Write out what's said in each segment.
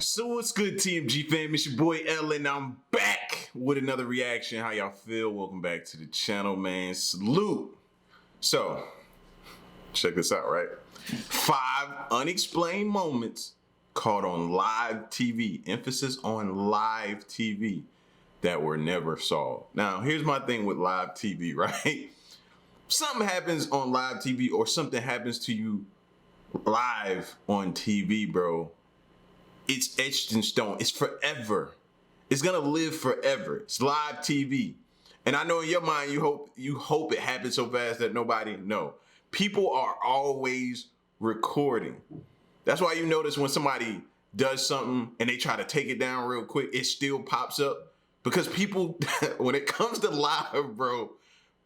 So what's good, TMG fam? It's your boy L, and I'm back with another reaction. How y'all feel? Welcome back to the channel, man. Salute. So, check this out, right? 5 unexplained moments caught on live TV. Emphasis on live TV that were never solved. Now, here's my thing with live TV, right? Something happens on live TV or something happens to you live on TV, bro. It's etched in stone. It's forever. It's gonna live forever. It's live TV. And I know in your mind you hope it happens so fast that nobody know. People are always recording. That's why you notice when somebody does something and they try to take it down real quick, it still pops up. Because people, when it comes to live, bro,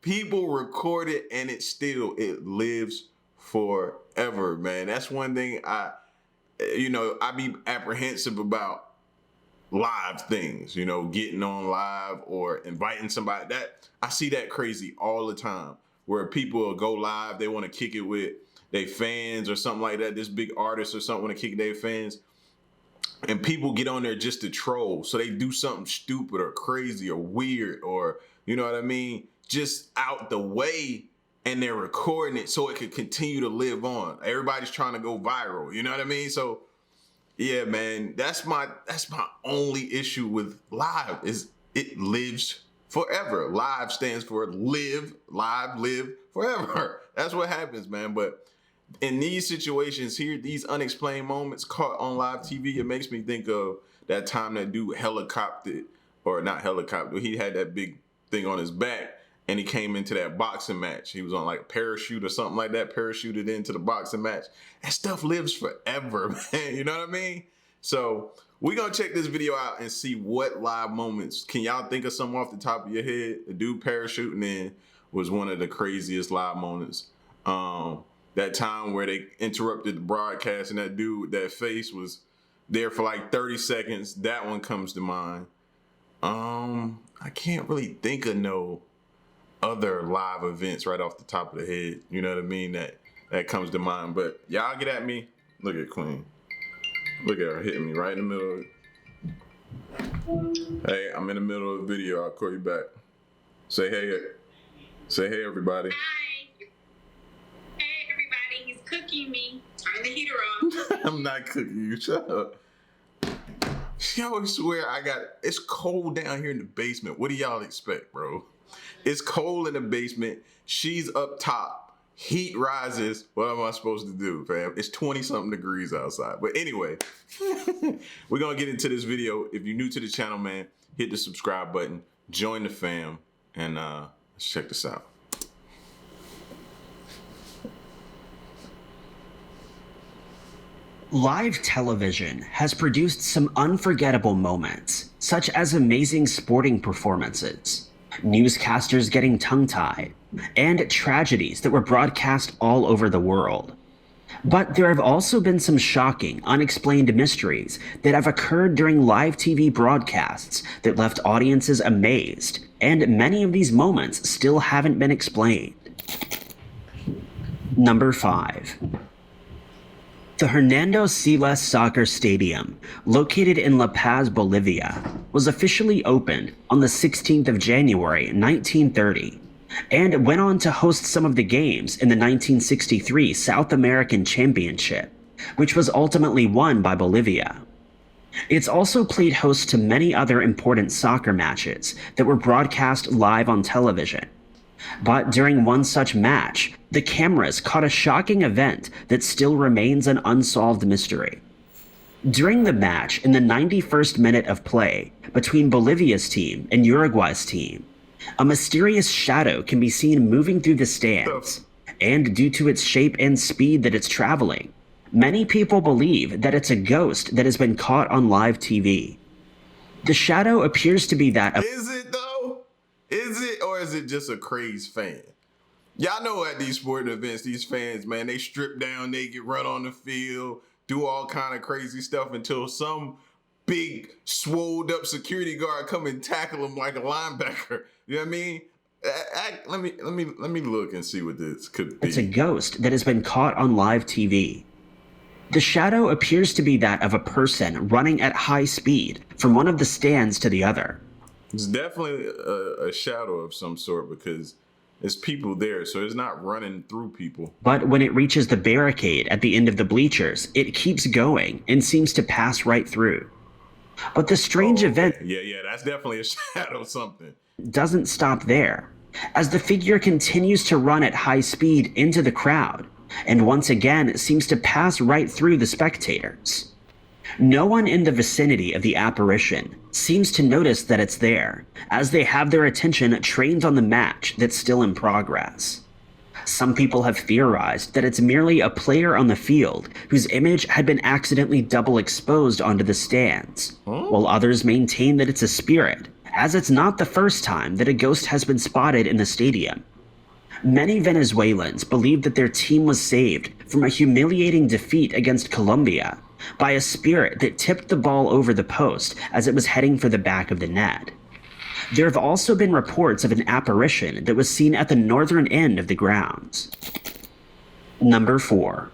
people record it and it lives forever, man. That's one thing I be apprehensive about live things, getting on live or inviting somebody. That I see that crazy all the time, where people will go live, they want to kick it with their fans or something like that. This big artist or something want to kick their fans, and people get on there just to troll. So they do something stupid or crazy or weird or, you know what I mean, just out the way. And they're recording it so it could continue to live on. Everybody's trying to go viral, you know what I mean? So yeah, man, that's my only issue with live, is it lives forever. Live stands for live forever. That's what happens, man. But in these situations here, these unexplained moments caught on live TV, it makes me think of that time that dude helicoptered, or not helicopter, he had that big thing on his back. And he came into that boxing match. He was on like a parachute or something like that, parachuted into the boxing match. That stuff lives forever, man. You know what I mean? So we're going to check this video out and see what live moments. Can y'all think of something off the top of your head? The dude parachuting in was one of the craziest live moments. That time where they interrupted the broadcast and that dude with that face was there for like 30 seconds. That one comes to mind. I can't really think of no other live events right off the top of the head, you know what I mean, that comes to mind. But y'all get at me. Look at Queen. Look at her hitting me right in the middle of it. Hey, I'm in the middle of the video. I'll call you back. Say hey. Say hey, everybody. Hi. Hey, everybody. He's cooking me. Turn the heater on. I'm not cooking you. Shut up. She always swear it's cold down here in the basement. What do y'all expect, bro? It's cold in the basement. She's up top. Heat rises. What am I supposed to do, fam? It's 20-something degrees outside. But anyway, we're going to get into this video. If you're new to the channel, man, hit the subscribe button. Join the fam. And let's check this out. Live television has produced some unforgettable moments, such as amazing sporting performances, newscasters getting tongue-tied, and tragedies that were broadcast all over the world. But there have also been some shocking, unexplained mysteries that have occurred during live TV broadcasts that left audiences amazed, and many of these moments still haven't been explained. Number 5. The Hernando Siles Soccer Stadium, located in La Paz, Bolivia, was officially opened on the 16th of January, 1930, and went on to host some of the games in the 1963 South American Championship, which was ultimately won by Bolivia. It's also played host to many other important soccer matches that were broadcast live on television. But during one such match, the cameras caught a shocking event that still remains an unsolved mystery. During the match, in the 91st minute of play between Bolivia's team and Uruguay's team, a mysterious shadow can be seen moving through the stands, and due to its shape and speed that it's traveling, many people believe that it's a ghost that has been caught on live TV. The shadow appears to be that of— Is it though? Is it, or is it just a crazed fan? Y'all know at these sporting events, these fans, man, they strip down naked, run on the field, do all kind of crazy stuff until some big, swolled up security guard come and tackle them like a linebacker. You know what I mean? Let me look and see what this could be. It's a ghost that has been caught on live TV. The shadow appears to be that of a person running at high speed from one of the stands to the other. It's definitely a shadow of some sort because there's people there, so it's not running through people. But when it reaches the barricade at the end of the bleachers, it keeps going and seems to pass right through. But the strange event... Yeah, that's definitely a shadow something. ...doesn't stop there, as the figure continues to run at high speed into the crowd, and once again seems to pass right through the spectators. No one in the vicinity of the apparition seems to notice that it's there, as they have their attention trained on the match that's still in progress. Some people have theorized that it's merely a player on the field whose image had been accidentally double exposed onto the stands, while others maintain that it's a spirit, as it's not the first time that a ghost has been spotted in the stadium. Many Venezuelans believe that their team was saved from a humiliating defeat against Colombia by a spirit that tipped the ball over the post as it was heading for the back of the net. There have also been reports of an apparition that was seen at the northern end of the grounds. Number 4.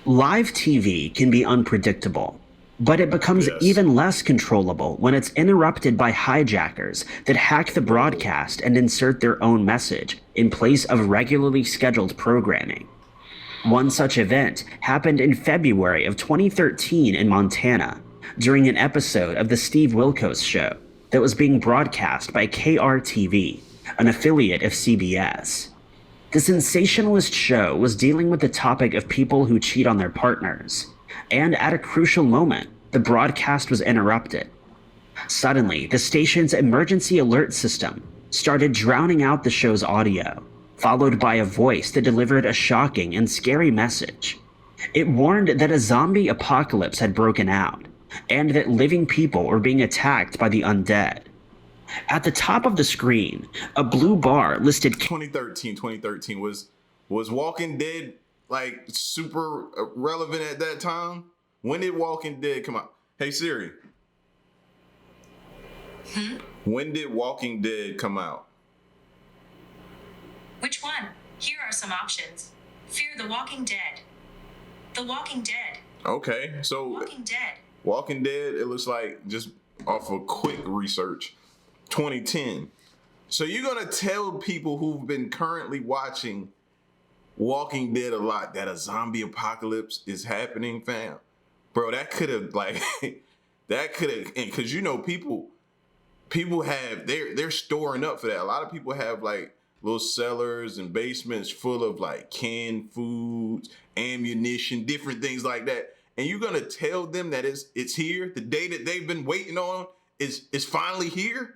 Live TV can be unpredictable, but it becomes even less controllable when it's interrupted by hijackers that hack the broadcast and insert their own message in place of regularly scheduled programming. One such event happened in February of 2013 in Montana during an episode of The Steve Wilkos Show that was being broadcast by KRTV, an affiliate of CBS. The sensationalist show was dealing with the topic of people who cheat on their partners, and at a crucial moment, the broadcast was interrupted. Suddenly, the station's emergency alert system started drowning out the show's audio, followed by a voice that delivered a shocking and scary message. It warned that a zombie apocalypse had broken out, and that living people were being attacked by the undead. At the top of the screen, a blue bar listed 2013 was Walking Dead like super relevant at that time? When did Walking Dead come out? Hey Siri. When did Walking Dead come out? Which one? Here are some options. Fear the Walking Dead. The Walking Dead. Okay, so Walking Dead. Walking Dead, it looks like, just off of quick research, 2010. So you're gonna tell people who've been currently watching Walking Dead a lot that a zombie apocalypse is happening, fam? Bro, that could have because you know people have they're storing up for that. A lot of people have like little cellars and basements full of like canned foods, ammunition, different things like that. And you're gonna tell them that it's here, the day that they've been waiting on is finally here?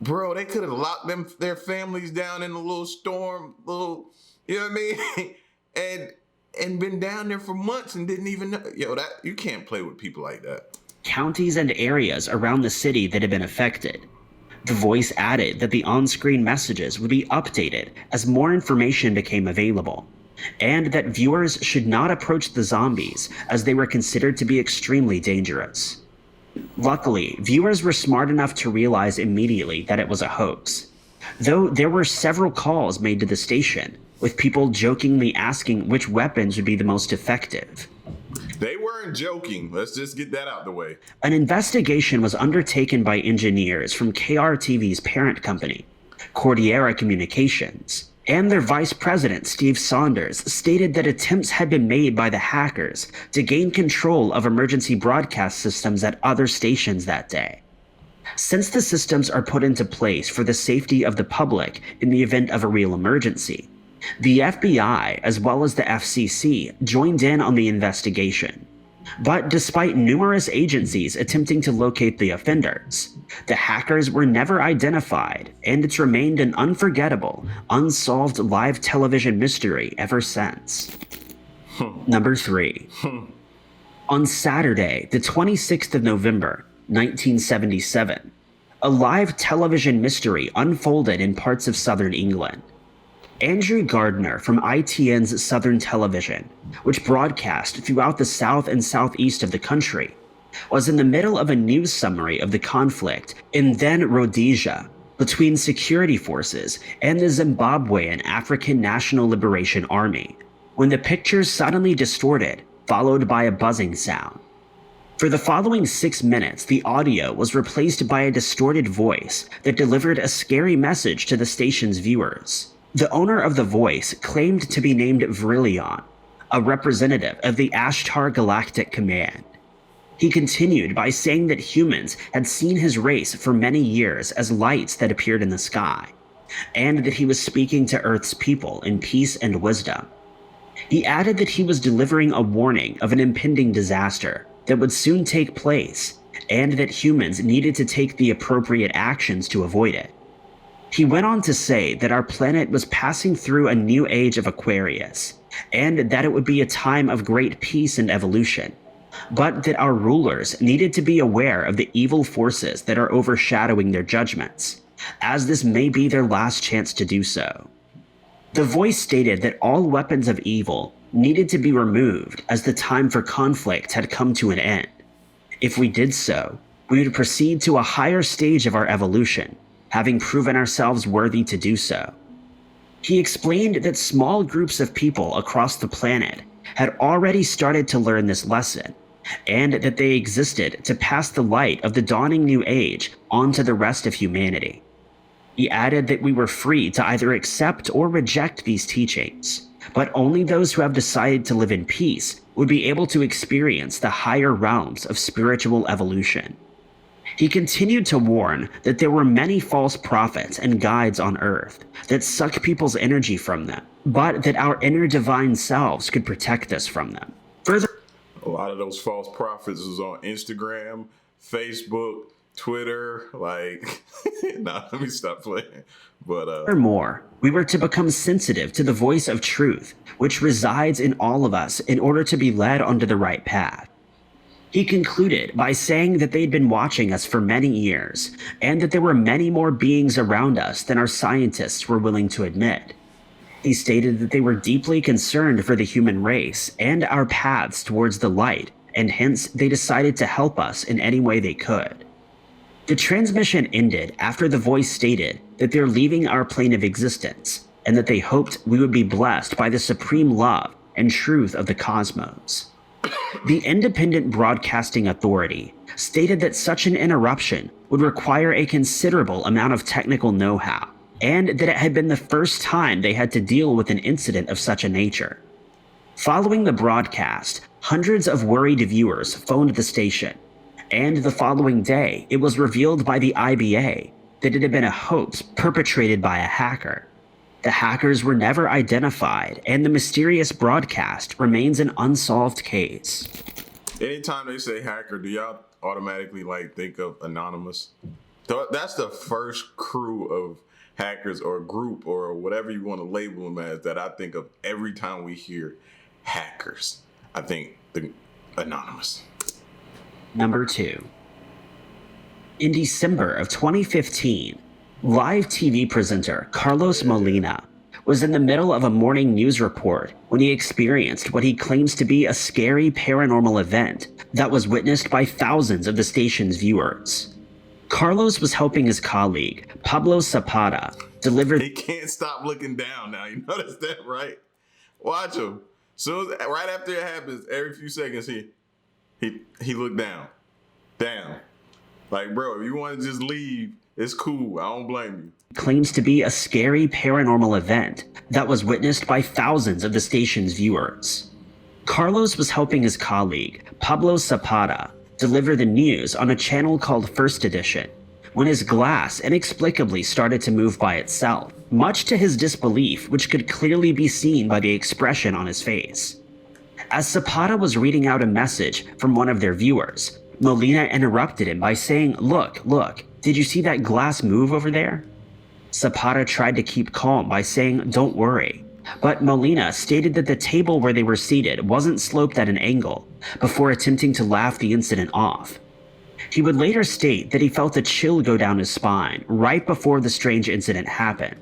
Bro, they could have locked their families down in a little storm, you know what I mean? and been down there for months and didn't even know. Yo, that you can't play with people like that. Counties and areas around the city that had been affected. The voice added that the on-screen messages would be updated as more information became available, and that viewers should not approach the zombies as they were considered to be extremely dangerous. Luckily, viewers were smart enough to realize immediately that it was a hoax, though there were several calls made to the station, with people jokingly asking which weapons would be the most effective. They weren't joking. Let's just get that out the way. An investigation was undertaken by engineers from KRTV's parent company, Cordillera Communications, and their vice president, Steve Saunders, stated that attempts had been made by the hackers to gain control of emergency broadcast systems at other stations that day. Since the systems are put into place for the safety of the public in the event of a real emergency, the FBI, as well as the FCC, joined in on the investigation. But despite numerous agencies attempting to locate the offenders, the hackers were never identified, and it's remained an unforgettable, unsolved live television mystery ever since. Number 3. On Saturday, the 26th of November, 1977, a live television mystery unfolded in parts of southern England. Andrew Gardner from ITN's Southern Television, which broadcast throughout the south and southeast of the country, was in the middle of a news summary of the conflict in then Rhodesia between security forces and the Zimbabwean African National Liberation Army, when the pictures suddenly distorted, followed by a buzzing sound. For the following 6 minutes, the audio was replaced by a distorted voice that delivered a scary message to the station's viewers. The owner of the voice claimed to be named Vrillon, a representative of the Ashtar Galactic Command. He continued by saying that humans had seen his race for many years as lights that appeared in the sky, and that he was speaking to Earth's people in peace and wisdom. He added that he was delivering a warning of an impending disaster that would soon take place, and that humans needed to take the appropriate actions to avoid it. He went on to say that our planet was passing through a new age of Aquarius, and that it would be a time of great peace and evolution, but that our rulers needed to be aware of the evil forces that are overshadowing their judgments, as this may be their last chance to do so. The voice stated that all weapons of evil needed to be removed as the time for conflict had come to an end. If we did so, we would proceed to a higher stage of our evolution, having proven ourselves worthy to do so. He explained that small groups of people across the planet had already started to learn this lesson, and that they existed to pass the light of the dawning new age on to the rest of humanity. He added that we were free to either accept or reject these teachings, but only those who have decided to live in peace would be able to experience the higher realms of spiritual evolution. He continued to warn that there were many false prophets and guides on Earth that suck people's energy from them, but that our inner divine selves could protect us from them. Further, a lot of those false prophets was on Instagram, Facebook, Twitter, like, nah, let me stop playing. But furthermore, we were to become sensitive to the voice of truth, which resides in all of us in order to be led onto the right path. He concluded by saying that they'd been watching us for many years, and that there were many more beings around us than our scientists were willing to admit. He stated that they were deeply concerned for the human race and our paths towards the light, and hence they decided to help us in any way they could. The transmission ended after the voice stated that they're leaving our plane of existence, and that they hoped we would be blessed by the supreme love and truth of the cosmos. The Independent Broadcasting Authority stated that such an interruption would require a considerable amount of technical know-how, and that it had been the first time they had to deal with an incident of such a nature. Following the broadcast, hundreds of worried viewers phoned the station, and the following day, it was revealed by the IBA that it had been a hoax perpetrated by a hacker. The hackers were never identified, and the mysterious broadcast remains an unsolved case. anytime they say hacker, do y'all automatically like think of Anonymous? That's the first crew of hackers or group or whatever you want to label them as that I think of every time we hear hackers. I think the Anonymous. Number 2. In December of 2015, live TV presenter Carlos Molina was in the middle of a morning news report when he experienced what he claims to be a scary paranormal event that was witnessed by thousands of the station's viewers. Carlos was helping his colleague, Pablo Zapata, deliver... He can't stop looking down now. You notice that, right? Watch him. So right after it happens, every few seconds, he looked down. Down. Like, bro, if you want to just leave, it's cool. I don't blame you. Claims to be a scary paranormal event that was witnessed by thousands of the station's viewers. Carlos was helping his colleague, Pablo Zapata, deliver the news on a channel called First Edition, when his glass inexplicably started to move by itself, much to his disbelief, which could clearly be seen by the expression on his face. As Zapata was reading out a message from one of their viewers, Molina interrupted him by saying, Look, did you see that glass move over there?" Zapata tried to keep calm by saying, "Don't worry," but Molina stated that the table where they were seated wasn't sloped at an angle, before attempting to laugh the incident off. He would later state that he felt a chill go down his spine right before the strange incident happened,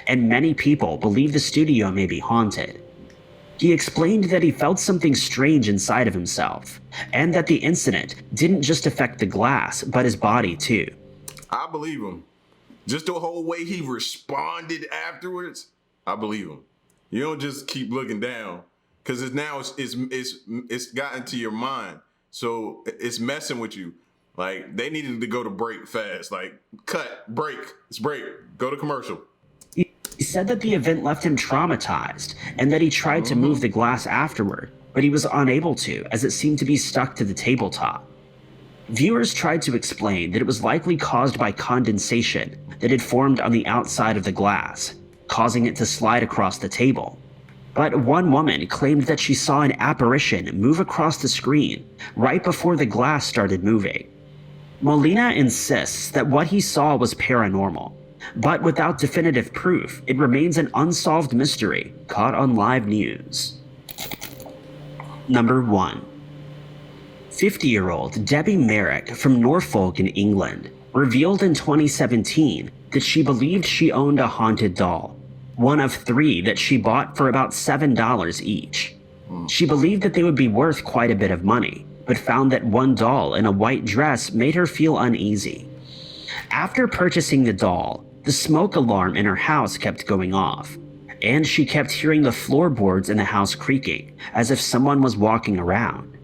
and many people believe the studio may be haunted. He explained that he felt something strange inside of himself, and that the incident didn't just affect the glass, but his body too. I believe him. Just the whole way he responded afterwards, I believe him. You don't just keep looking down. because it's gotten to your mind, so it's messing with you. Like they needed to go to break fast. Like cut, break, it's break, go to commercial. He said that the event left him traumatized and that he tried to move the glass afterward, but he was unable to as it seemed to be stuck to the tabletop. Viewers tried to explain that it was likely caused by condensation that had formed on the outside of the glass, causing it to slide across the table. But one woman claimed that she saw an apparition move across the screen right before the glass started moving. Molina insists that what he saw was paranormal, but without definitive proof, it remains an unsolved mystery caught on live news. Number 1. 50-year-old Debbie Merrick from Norfolk in England revealed in 2017 that she believed she owned a haunted doll, one of 3 that she bought for about $7 each. She believed that they would be worth quite a bit of money, but found that one doll in a white dress made her feel uneasy. After purchasing the doll, the smoke alarm in her house kept going off, and she kept hearing the floorboards in the house creaking, as if someone was walking around.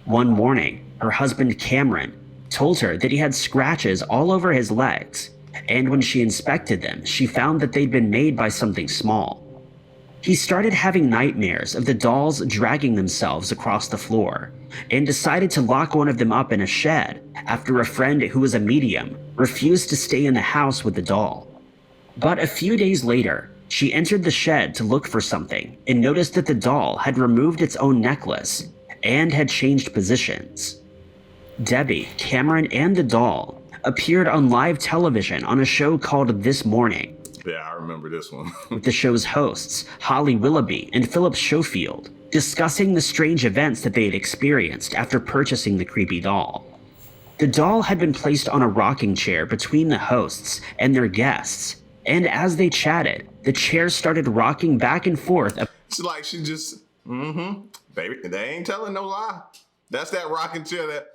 One morning, her husband Cameron told her that he had scratches all over his legs, and when she inspected them, she found that they'd been made by something small. He started having nightmares of the dolls dragging themselves across the floor, and decided to lock one of them up in a shed after a friend who was a medium refused to stay in the house with the doll. But a few days later, she entered the shed to look for something and noticed that the doll had removed its own necklace and had changed positions. Debbie, Cameron, and the doll appeared on live television on a show called This Morning, Yeah, I remember this one. with the show's hosts, Holly Willoughby and Philip Schofield, discussing the strange events that they had experienced after purchasing the creepy doll. The doll had been placed on a rocking chair between the hosts and their guests, and as they chatted, the chair started rocking back and forth. It's like she just, baby, they ain't telling no lie. That's that rocking chair that,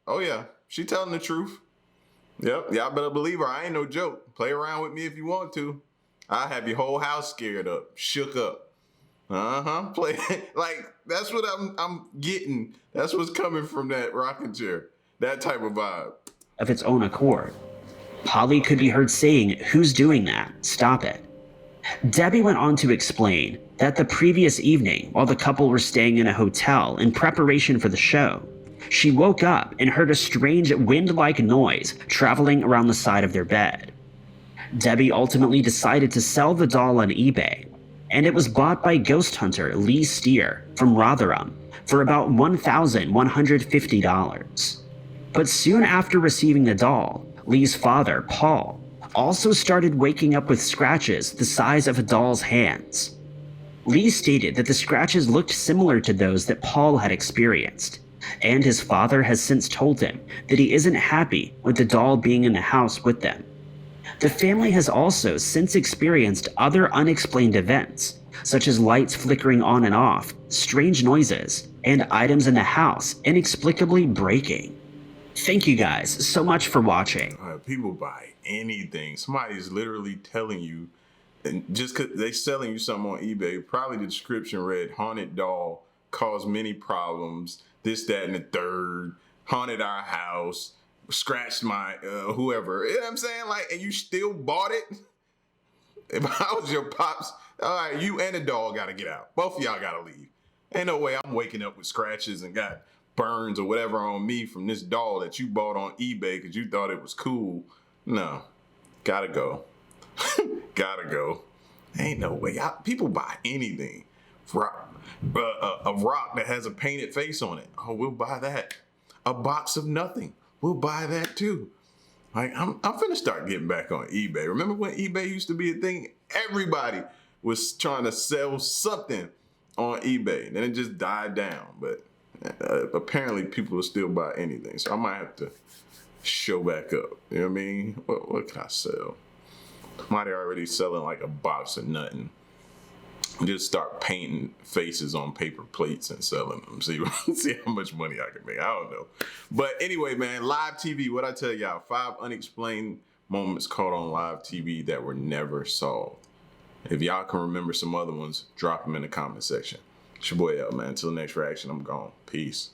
oh yeah, she telling the truth. Yep, y'all better believe her. I ain't no joke. Play around with me if you want to. I'll have your whole house scared up, shook up. Play like that's what I'm getting. That's what's coming from that rocking chair. That type of vibe. Of its own accord. Holly could be heard saying, "Who's doing that? Stop it." Debbie went on to explain that the previous evening, while the couple were staying in a hotel in preparation for the show, she woke up and heard a strange wind-like noise traveling around the side of their bed. Debbie ultimately decided to sell the doll on eBay, and it was bought by ghost hunter Lee Steer from Rotherham for about $1,150. But soon after receiving the doll, Lee's father, Paul, also started waking up with scratches the size of a doll's hands. Lee stated that the scratches looked similar to those that Paul had experienced, and his father has since told him that he isn't happy with the doll being in the house with them. The family has also since experienced other unexplained events, such as lights flickering on and off, strange noises, and items in the house inexplicably breaking. Thank you guys so much for watching. People buy anything. Somebody's literally telling you, and just because they selling you something on eBay, probably the description read haunted doll, caused many problems, this, that, and the third, haunted our house, scratched my whoever. You know what I'm saying? Like, and you still bought it? If I was your pops, all right, you and the dog got to get out. Both of y'all got to leave. Ain't no way I'm waking up with scratches and got burns or whatever on me from this doll that you bought on eBay because you thought it was cool. No, gotta go. Gotta go. Ain't no way. People buy anything. A rock that has a painted face on it. Oh, we'll buy that. A box of nothing. We'll buy that too. Like, I'm finna start getting back on eBay. Remember when eBay used to be a thing? Everybody was trying to sell something on eBay. Then it just died down. But apparently people will still buy anything. So I might have to show back up. You know what I mean? What can I sell? Somebody already selling like a box of nothing. Just start painting faces on paper plates and selling them. See how much money I can make. I don't know. But anyway, man, live TV, what I tell y'all, 5 unexplained moments caught on live TV that were never solved. If y'all can remember some other ones, drop them in the comment section. It's your boy L, man. Until the next reaction, I'm gone. Peace.